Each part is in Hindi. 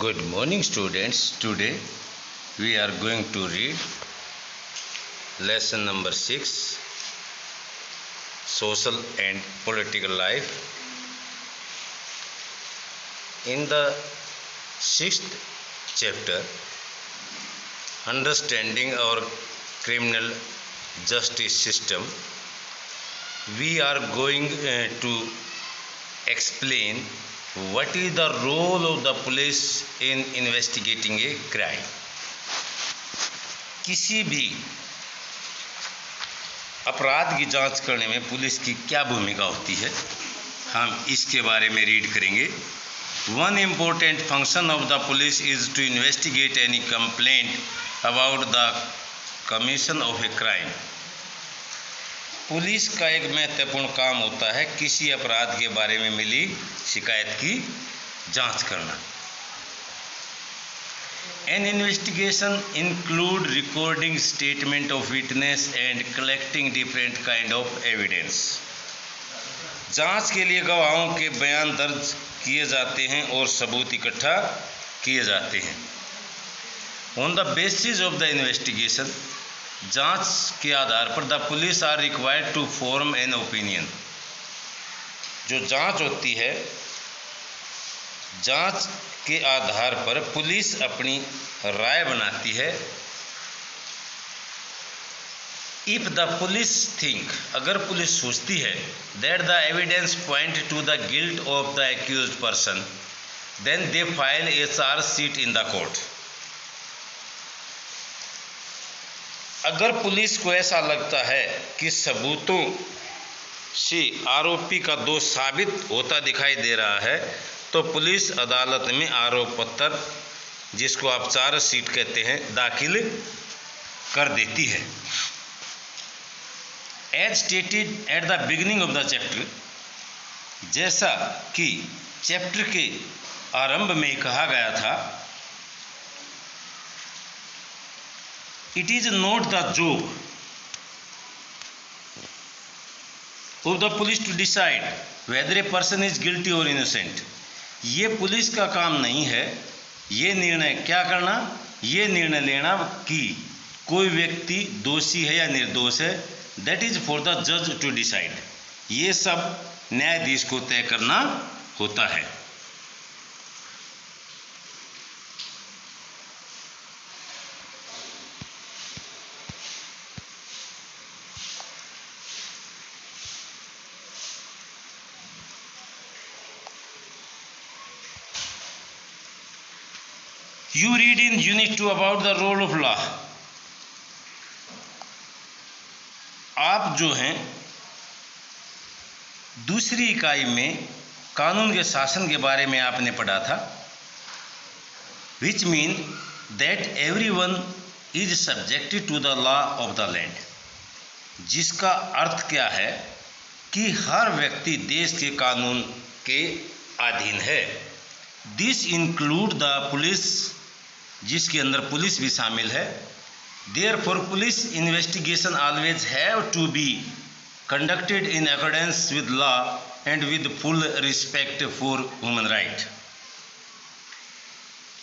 Good morning, students. Today we are going to read lesson number 6, Social and Political Life. In the 6th chapter, Understanding Our Criminal Justice System, we are going to explain what is the role of the police in investigating a crime. किसी भी अपराध की जांच करने में पुलिस की क्या भूमिका होती है, हम इसके बारे में रीड करेंगे. One important function of the police is to investigate any complaint about the commission of a crime. Police का एक महत्वपूर्ण काम होता है किसी अपराध के बारे में मिली शिकायत की जांच करना. An investigation include recording statement of witness and collecting different kind of evidence. जांच के लिए गवाहों के बयान दर्ज किए जाते हैं और सबूत इकट्ठा किए जाते हैं. On the basis of the investigation, जांच के आधार पर the police are required to form an opinion. जो जांच होती है, जांच के आधार पर पुलिस अपनी राय बनाती है. इफ द पुलिस थिंक, अगर पुलिस सोचती है, that the evidence point to the guilt of the accused person, then they file a chargesheet in the court. अगर पुलिस को ऐसा लगता है कि सबूतों से आरोपी का दोष साबित होता दिखाई दे रहा है, तो पुलिस अदालत में आरोप पत्र, जिसको आप चार्जशीट कहते हैं, दाखिल कर देती है. As stated at the beginning of the chapter, जैसा कि चैप्टर के आरंभ में कहा गया था, it is not the job of the police to decide whether a person is guilty or innocent. ये पुलिस का काम नहीं है ये निर्णय क्या करना, ये निर्णय लेना कि कोई व्यक्ति दोषी है या निर्दोष है. That is for the judge to decide. ये सब न्यायाधीश को तय करना होता है. You read in Unit 2 about the role of law. आप जो हैं दूसरी इकाई में कानून के शासन के बारे में आपने पढ़ा था. Which mean that everyone is subjected to the law of the land. जिसका अर्थ क्या है कि हर व्यक्ति देश के कानून के अधीन है. This include the police, जिसके अंदर पुलिस भी शामिल है. Therefore, police investigation always have to be conducted in accordance with law and with full respect for human right.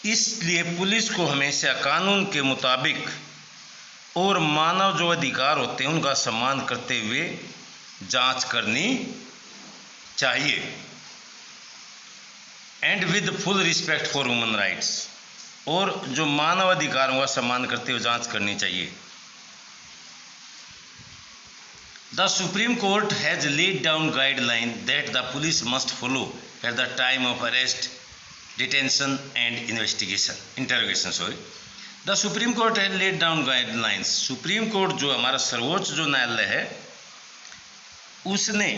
इसलिए पुलिस को हमेशा कानून के मुताबिक और मानव जो अधिकार होते हैं उनका सम्मान करते हुए जांच करनी चाहिए. And with full respect for human rights, और जो मानव अधिकारों का सम्मान करते हुए जांच करनी चाहिए. The supreme court has laid down guideline that the police must follow at the time of arrest, detention and interrogation. The supreme court has laid down guidelines. Supreme court जो हमारा सर्वोच्च जो न्यायालय है, उसने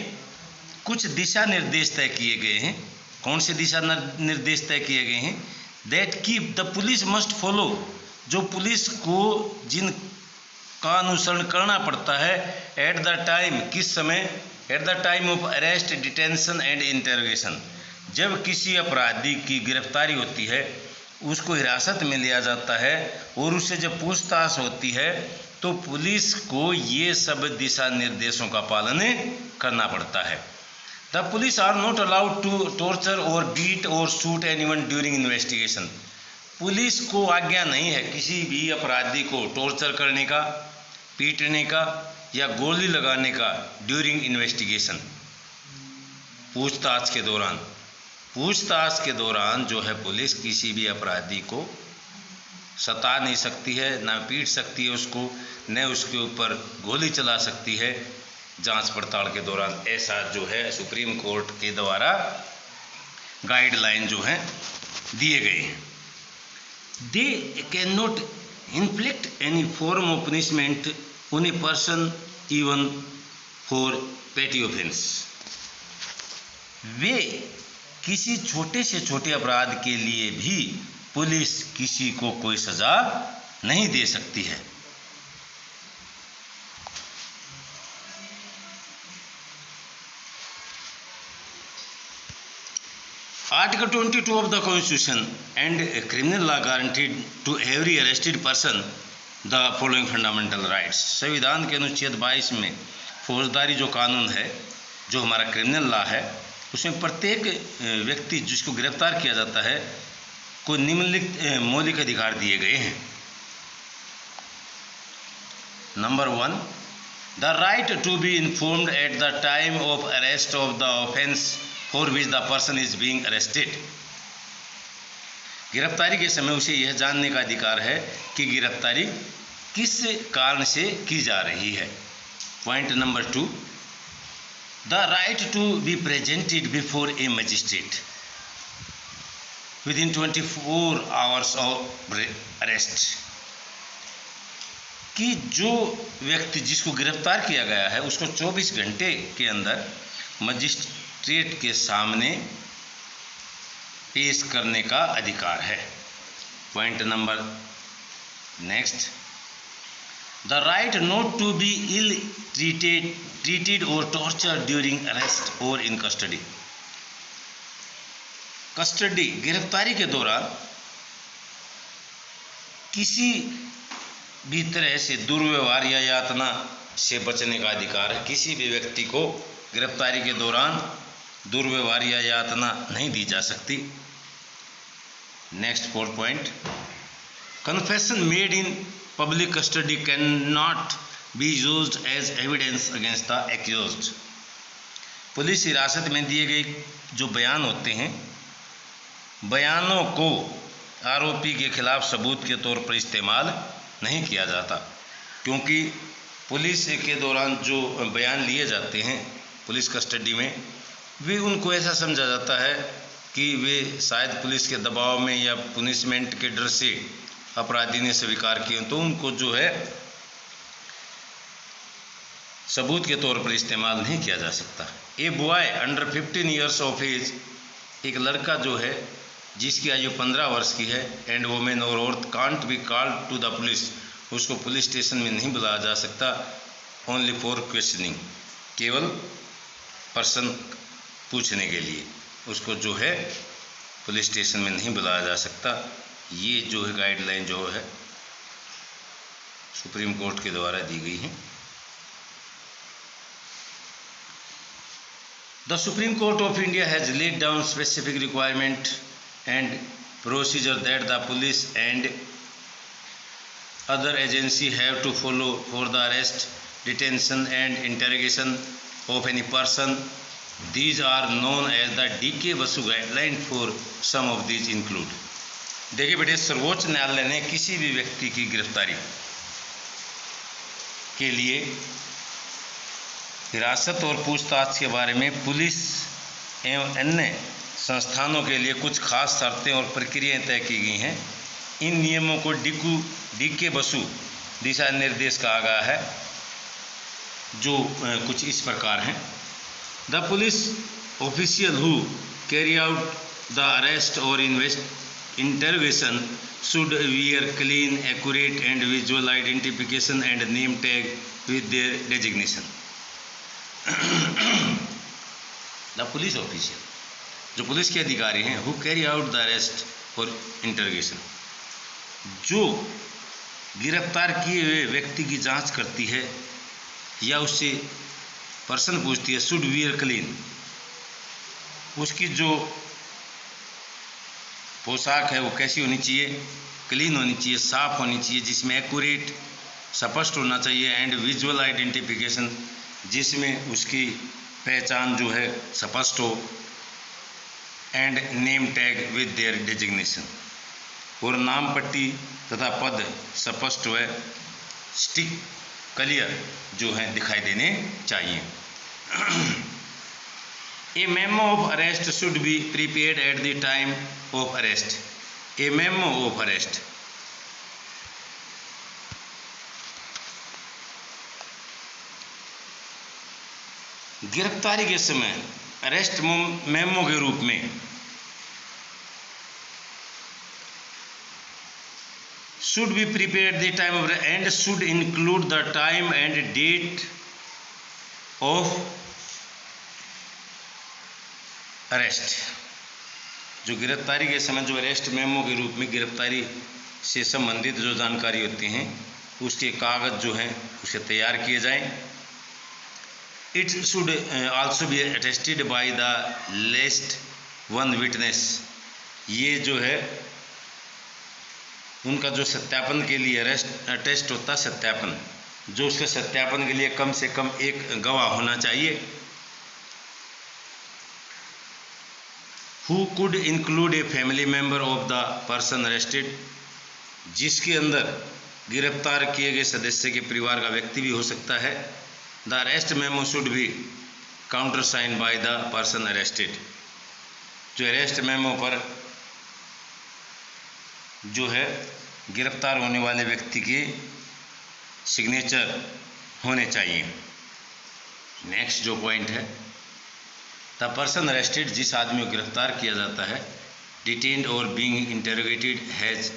कुछ दिशा निर्देश तय किए गए हैं. कौन से दिशा निर्देश तय किए गए हैं? दैट की द पुलिस मस्ट फॉलो, जो पुलिस को जिन का अनुसरण करना पड़ता है, एट द टाइम, किस समय, eight the time of arrest, detention and interrogation. जब किसी अपराधी की गिरफ्तारी होती है, उसको हिरासत में लिया जाता है और उससे जब पूछताछ होती है, तो पुलिस को ये सब दिशा निर्देशों का पालन करना पड़ता है. The police are not allowed to torture or beat or shoot anyone during investigation. Police को आज्ञा नहीं है किसी भी अपराधी को टॉर्चर करने का, पीटने का या गोली लगाने का ड्यूरिंग इन्वेस्टिगेशन, पूछताछ के दौरान। पूछताछ के दौरान जो है पुलिस किसी भी अपराधी को सता नहीं सकती है, ना पीट सकती है उसको, न उसके ऊपर गोली चला सकती है जांच पड़ताल के दौरान। ऐसा जो है सुप्रीम कोर्ट के द्वारा गाइडलाइन जो हैं दिए गए हैं। They can not inflict any form of punishment on a person even for petty offence. वे किसी छोटे से छोटे अपराध के लिए भी पुलिस किसी को कोई सजा नहीं दे सकती है। Article 22 of the Constitution and criminal law guaranteed to every arrested person the following fundamental rights। संविधान के अनुच्छेद 22 में फौजदारी जो कानून है, जो हमारा क्रिमिनल लॉ है, उसमें प्रत्येक व्यक्ति जिसको गिरफ्तार किया जाता है को निम्नलिखित मौलिक अधिकार दिए गए हैं। Number 1, the right to be informed at the time of arrest of the offence for which the person is being arrested. गिरफ्तारी के समय उसे यह जानने का अधिकार है कि गिरफ्तारी किस कारण से की जा रही है। Point number 2, the right to be presented before a magistrate within 24 hours of arrest. कि जो व्यक्ति जिसको गिरफ्तार किया गया है उसको 24 घंटे के अंदर मजिस्ट्रेट के सामने पेश करने का अधिकार है। Point number next, the right not to be ill treated और टॉर्चर ड्यूरिंग अरेस्ट और इन कस्टडी। कस्टडी गिरफ्तारी के दौरान किसी भी तरह से दुर्व्यवहार या यातना से बचने का अधिकार है। किसी भी व्यक्ति को गिरफ्तारी के दौरान दुर्व्यवहार या यातना नहीं दी जा सकती। Next 4 point, confession made in public custody cannot be used as evidence against the accused. Police हिरासत में दिए गए जो बयान होते हैं, बयानों को आरोपी के खिलाफ सबूत के तौर पर इस्तेमाल नहीं किया जाता, क्योंकि पुलिस के दौरान जो बयान लिए जाते हैं पुलिस कस्टडी में, वे उनको ऐसा समझा जाता है कि वे शायद पुलिस के दबाव में या पनिशमेंट के डर से अपराधी ने स्वीकार किए, तो उनको जो है सबूत के तौर पर इस्तेमाल नहीं किया जा सकता। A boy under 15 years of age, एक लड़का जो है जिसकी आयु 15 वर्ष की है, एंड वुमेन और औरत can't be called to the police, उसको पुलिस स्टेशन में नहीं बुलाया जा सकता। ओनली फॉर क्वेश्चनिंग, केवल पर्सन पूछने के लिए उसको जो है पुलिस स्टेशन में नहीं बुलाया जा सकता। ये जो है गाइडलाइन जो है सुप्रीम कोर्ट के द्वारा दी गई है। The supreme court of India has laid down specific requirement and procedure that the police and other agency have to follow for the arrest, detention and interrogation of any person. These are known as the DK Basu guideline. For some of these include, देखिए बेटे, सर्वोच्च न्यायालय ने किसी भी व्यक्ति की गिरफ्तारी के लिए हिरासत और पूछताछ के बारे में पुलिस एवं अन्य संस्थानों के लिए कुछ खास शर्तें और प्रक्रियाएं तय की गई हैं। इन नियमों को DK बसु दिशा निर्देश कहा गया है, जो कुछ इस प्रकार हैं। The police official who carry out the arrest और interrogation should wear clean, accurate and visual identification and name tag with their designation. The police official, जो पुलिस के अधिकारी हैं, who carry out the arrest for interrogation, जो गिरफ्तार किए हुए व्यक्ति की जांच करती है या उससे पर्सन पूछती है, शुड वियर क्लीन, उसकी जो पोशाक है वो कैसी होनी चाहिए, क्लीन होनी चाहिए, साफ होनी चाहिए, जिसमें एक्यूरेट स्पष्ट होना चाहिए, एंड विजुअल आइडेंटिफिकेशन, जिसमें उसकी पहचान जो है स्पष्ट हो, and name tag with their designation, और नाम पट्टी तथा पद स्पष्ट व स्टिक क्लियर जो है दिखाई देने चाहिए। A memo of arrest should be prepared at the time of arrest. A memo of arrest. गिरफ्तारी के समय अरेस्ट मेमो के रूप में should be prepared at the time of and should include the time and date of arrest. जो गिरफ्तारी के समय जो अरेस्ट मेमो के रूप में गिरफ्तारी से संबंधित जो जानकारी होती हैं उसके कागज जो हैं उसे तैयार किए जाएं। It should also be attested by the लेस्ट one witness. ये जो है उनका जो सत्यापन के लिए अटेस्ट होता सत्यापन, जो उसके सत्यापन के लिए कम से कम एक गवाह होना चाहिए। Who could include a family member of the person arrested, जिसके अंदर गिरफ्तार किए गए सदस्य के परिवार का व्यक्ति भी हो सकता है। The arrest memo should be countersigned by the person arrested। जो अरेस्ट मेमो पर जो है गिरफ्तार होने वाले व्यक्ति के सिग्नेचर होने चाहिए। नेक्स्ट जो पॉइंट है, द पर्सन अरेस्टेड, जिस आदमी को गिरफ्तार किया जाता है, डिटेन्ड और being interrogated has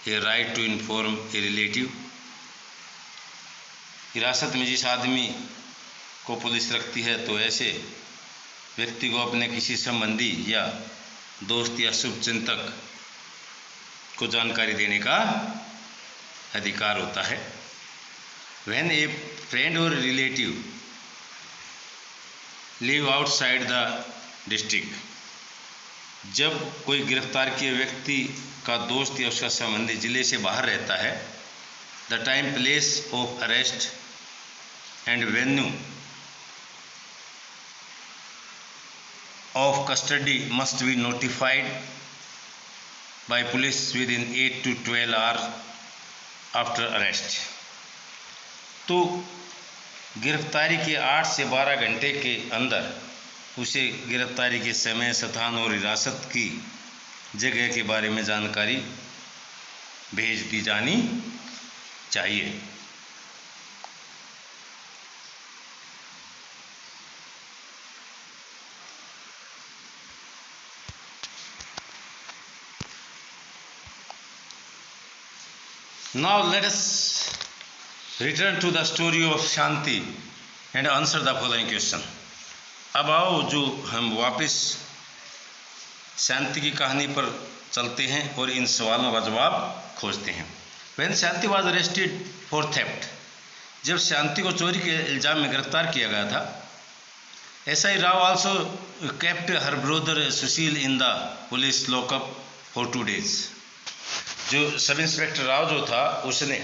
a right to inform a relative. हिरासत में जिस आदमी को पुलिस रखती है तो ऐसे व्यक्ति को अपने किसी संबंधी या दोस्त या शुभचिंतक को जानकारी देने का अधिकार होता है। व्हेन ए फ्रेंड और relative live outside the district, जब कोई गिरफ्तार किए व्यक्ति का दोस्त या उसका संबंधी जिले से बाहर रहता है, the time place of arrest and venue of custody must be notified by police with in 8 to 12 hours after arrest. तो गिरफ्तारी के 8 से 12 घंटे के अंदर उसे गिरफ्तारी के समय, स्थान और हिरासत की जगह के बारे में जानकारी भेज दी जानी चाहिए। Now let us return to the story of Shanti and answer the following question। अब आओ जो हम वापस शांति की कहानी पर चलते हैं और इन सवालों का जवाब खोजते हैं। When Shanti was arrested for theft, जब शांति को चोरी के इल्ज़ाम में गिरफ्तार किया गया था, SI Rao also kept her brother Sushil in the police lockup for 2 days। जो सब इंस्पेक्टर राव जो था उसने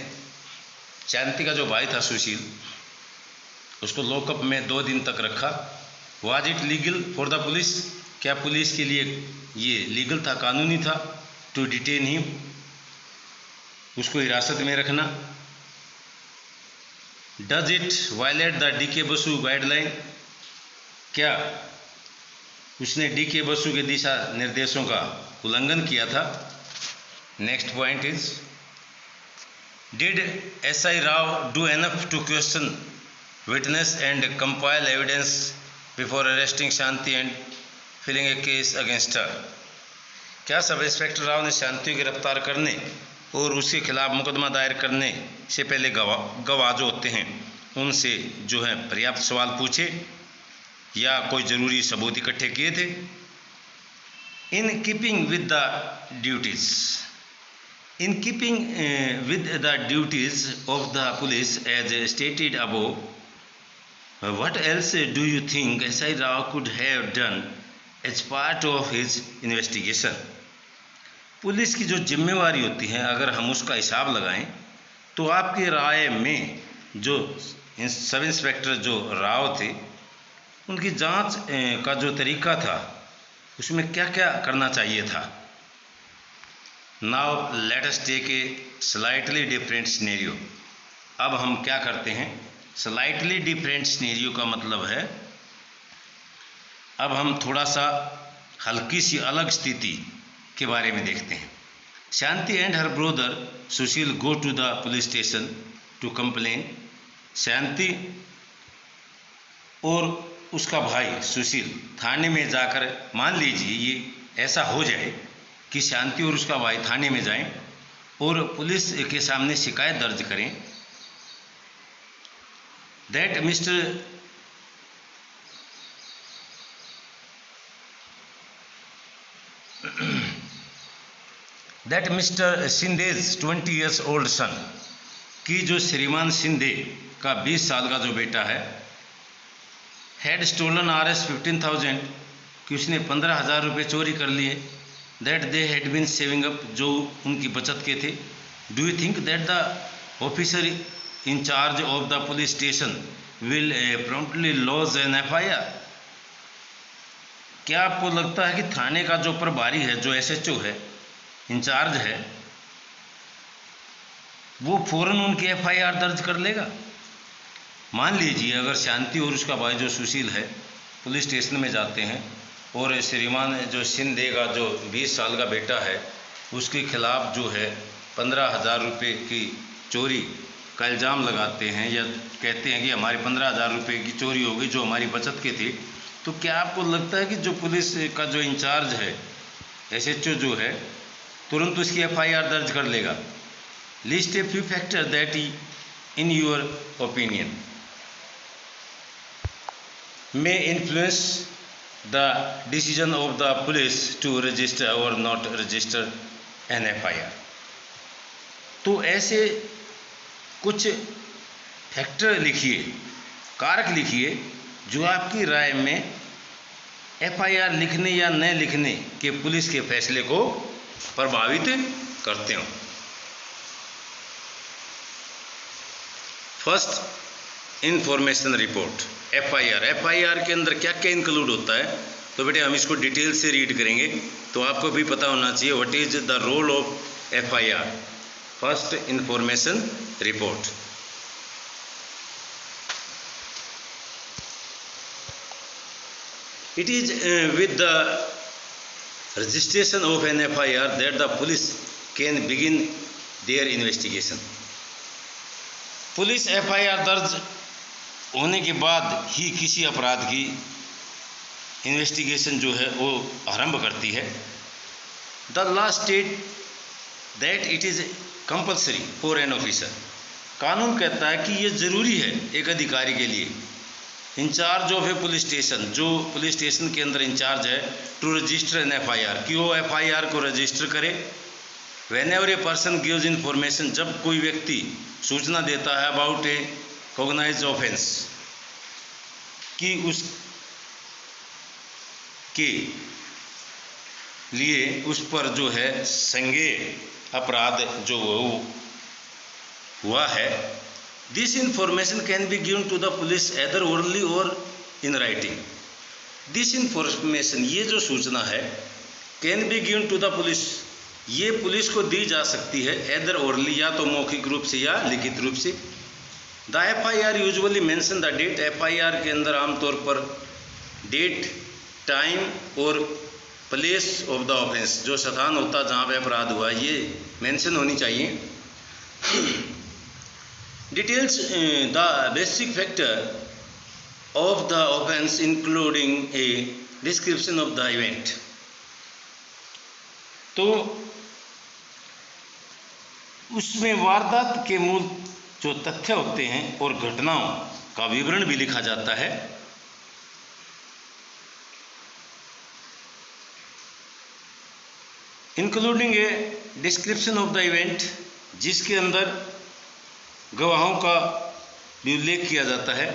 शांति का जो भाई था सुशील, उसको लॉकअप में 2 दिन तक रखा। Was it legal for the police, क्या पुलिस के लिए ये लीगल था, कानूनी था, टू डिटेन हिम, उसको हिरासत में रखना। Does it violate the DK Basu guideline, क्या उसने DK बसु के दिशा निर्देशों का उल्लंघन किया था। Next point is, did SI Rao do enough to question witness and compile evidence before arresting Shanti and filing a case against her, क्या सब इंस्पेक्टर राव ने शांति को गिरफ्तार करने और उसके खिलाफ मुकदमा दायर करने से पहले गवाह जो होते हैं उनसे जो है पर्याप्त सवाल पूछे या कोई ज़रूरी सबूत इकट्ठे किए थे। In keeping with the duties, in keeping with the duties of the police as stated above, what else do you think SI Rao could have done as part of his investigation? Police की जो जिम्मेवारी होती है, अगर हम उसका हिसाब लगाएं तो आपकी राय में जो सब इंस्पेक्टर जो राव थे, उनकी जांच का जो तरीका था उसमें क्या क्या करना चाहिए था। Now let us take a slightly different scenario. अब हम क्या करते हैं, स्लाइटली डिफरेंट सिनेरियो का मतलब है अब हम थोड़ा सा हल्की सी अलग स्थिति के बारे में देखते हैं। Shanti and her brother Sushil go to the police station to complain. Shanti और उसका भाई सुशील थाने में जाकर, मान लीजिए ये ऐसा हो जाए कि शांति और उसका भाई थाने में जाएं और पुलिस के सामने शिकायत दर्ज करें दैट मिस्टर सिंधेज 20 years old सन, कि जो श्रीमान सिंधे का 20 साल का जो बेटा है, हैड स्टोलन Rs 15,000, कि उसने 15,000 रुपये चोरी कर लिए, that they had been saving up, जो उनकी बचत के थे। Do you think that the officer in charge of the police station will promptly lodge an FIR? क्या आपको लगता है कि थाने का जो प्रभारी है, जो SHO है, इंचार्ज है, वो फौरन उनकी FIR दर्ज कर लेगा? मान लीजिए अगर शांति और उसका भाई जो सुशील है पुलिस स्टेशन में जाते हैं और श्रीमान जो सिंधे का जो 20 साल का बेटा है उसके खिलाफ जो है 15,000 रुपये की चोरी का इल्ज़ाम लगाते हैं या कहते हैं कि हमारी 15,000 रुपये की चोरी हो गई जो हमारी बचत के थे, तो क्या आपको लगता है कि जो पुलिस का जो इंचार्ज है, SHO जो है, तुरंत उसकी FIR दर्ज कर लेगा? List a few factor that in your opinion may influence the decision of the police to register or not register an FIR. तो ऐसे कुछ फैक्टर लिखिए, कारक लिखिए जो आपकी राय में FIR लिखने या न लिखने के पुलिस के फैसले को प्रभावित करते हो। First, information report. FIR के अंदर क्या क्या इंक्लूड होता है, तो बेटे हम इसको डिटेल से रीड करेंगे तो आपको भी पता होना चाहिए what is the role of FIR। First, information report. It is with the registration of an FIR that the police can begin their investigation. Police FIR दर्ज होने के बाद ही किसी अपराध की इन्वेस्टिगेशन जो है वो आरंभ करती है। The law state that it is compulsory for an officer. कानून कहता है कि ये ज़रूरी है एक अधिकारी के लिए, in charge of a police station, जो पुलिस स्टेशन के अंदर इंचार्ज है, टू रजिस्टर एन FIR, कि वो FIR को रजिस्टर करे। When ever a person gives information, जब कोई व्यक्ति सूचना देता है अबाउट ए कॉग्नाइज ऑफेंस, कि उस के लिए उस पर जो है संज्ञेय अपराध जो हुआ है, this information can be given to the police either orally or in writing. This information, ये जो सूचना है, can be given to the police, ये पुलिस को दी जा सकती है एदर ओरली, या तो मौखिक रूप से या लिखित रूप से। The FIR usually mention the date. FIR के अंदर आमतौर पर डेट, टाइम और प्लेस ऑफ द ऑफेंस, जो स्थान होता जहाँ पे अपराध हुआ, ये मेंशन होनी चाहिए। Details the basic factor of the offence including a description of the event. तो उसमें वारदात के मूल जो तथ्य होते हैं और घटनाओं का विवरण भी लिखा जाता है। Including a description of the event, जिसके अंदर गवाहों का भी उल्लेख किया जाता है,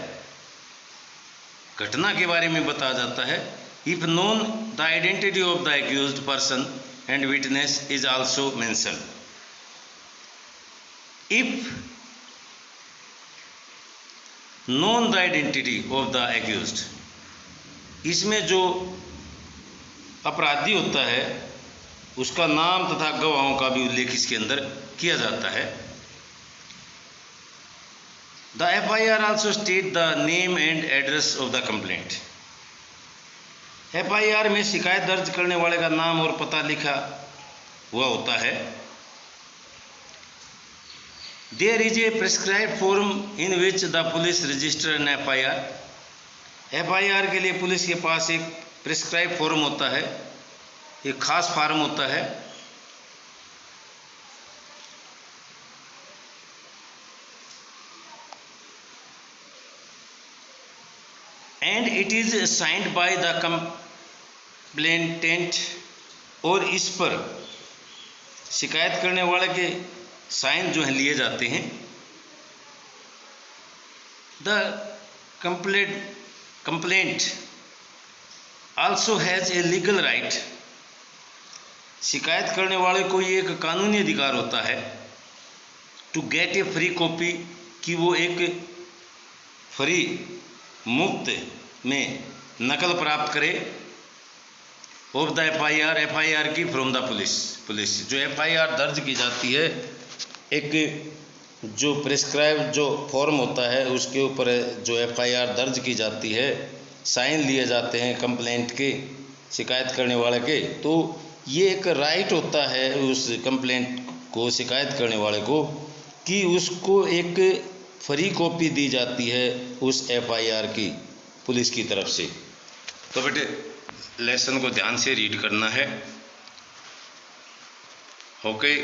घटना के बारे में बताया जाता है। If known the identity of the accused person, and witness is also mentioned. If known the identity of the accused, इसमें जो अपराधी होता है उसका नाम तथा गवाहों का भी उल्लेख इसके अंदर किया जाता है. The FIR also state the name and address of the complaint. FIR में शिकायत दर्ज करने वाले का नाम और पता लिखा हुआ होता है. There is a prescribed form in which the police register an FIR. FIR के लिए पुलिस के पास एक प्रिस्क्राइब फॉर्म होता है, एक खास फार्म होता है. And it is signed by the complainant, और इस पर शिकायत करने वाले के साइन जो हैं लिए जाते हैं. The complainant also has a legal right. शिकायत करने वाले को ये एक कानूनी अधिकार होता है to get a free copy, कि वो एक फ्री मुफ्त में नकल प्राप्त करे ऑफ द FIR की फ्रॉम द पुलिस. जो FIR दर्ज की जाती है, एक जो प्रिस्क्राइब जो फॉर्म होता है उसके ऊपर जो FIR दर्ज की जाती है, साइन लिए जाते हैं कंप्लेंट के, शिकायत करने वाले के. तो ये एक राइट होता है उस कंप्लेंट को, शिकायत करने वाले को, कि उसको एक फ्री कॉपी दी जाती है उस FIR की पुलिस की तरफ से. तो बेटे लेसन को ध्यान से रीड करना है. Okay,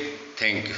thank you.